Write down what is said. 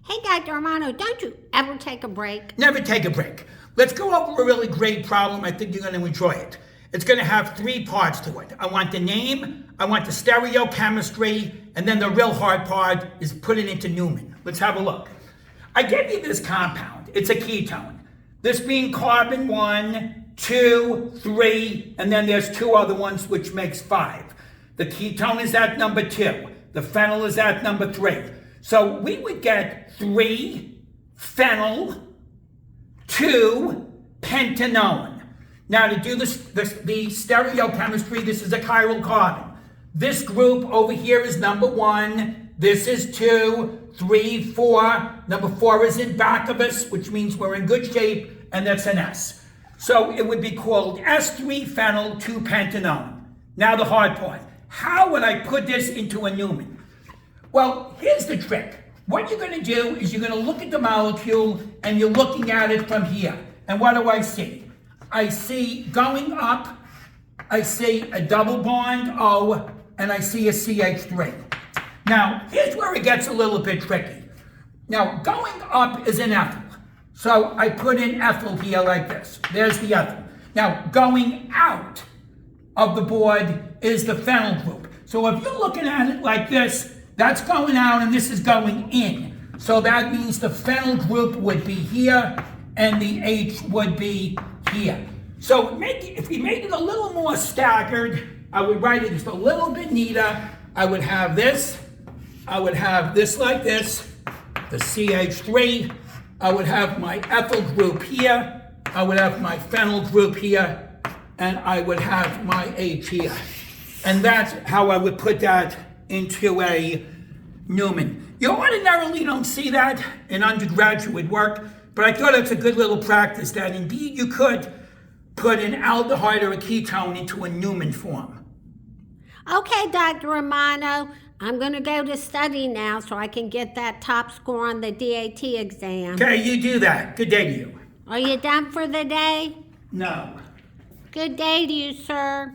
Hey, Dr. Romano, don't you ever take a break? Never take a break. Let's go over a really great problem. I think you're going to enjoy it. It's going to have three parts to it. I want the name, I want the stereochemistry, and then the real hard part is put it into Newman. Let's have a look. I gave you this compound. It's a ketone. This being carbon 1, 2, 3, and then there's two other ones which makes 5. The ketone is at number 2. The phenyl is at number 3. So we would get 3 phenyl, 2 pentanoin. Now to do the stereochemistry, this is a chiral carbon. This group over here is number 1. This is 2, 3, 4. Number 4 is in back of us, which means we're in good shape, and that's an S. So it would be called S3 phenyl 2 pentanoin. Now the hard part. How would I put this into a Newman? Well, here's the trick. What you're going to do is you're going to look at the molecule and you're looking at it from here. And what do I see? I see going up, I see a double bond O, and I see a CH3. Now, here's where it gets a little bit tricky. Now, going up is an ethyl. So I put in ethyl here like this. There's the ethyl. Now, going out of the board is the phenyl group. So if you're looking at it like this, that's going out and this is going in. So that means the phenyl group would be here and the H would be here. So if we made it a little more staggered, I would write it just a little bit neater. I would have this like this, the CH3. I would have my ethyl group here. I would have my phenyl group here. And I would have my H here. And that's how I would put that into a Newman. You ordinarily don't see that in undergraduate work, but I thought it's a good little practice that indeed you could put an aldehyde or a ketone into a Newman form. Okay, Dr. Romano, I'm going to go to study now so I can get that top score on the DAT exam. Okay, you do that. Good day to you. Are you done for the day? No. Good day to you, sir.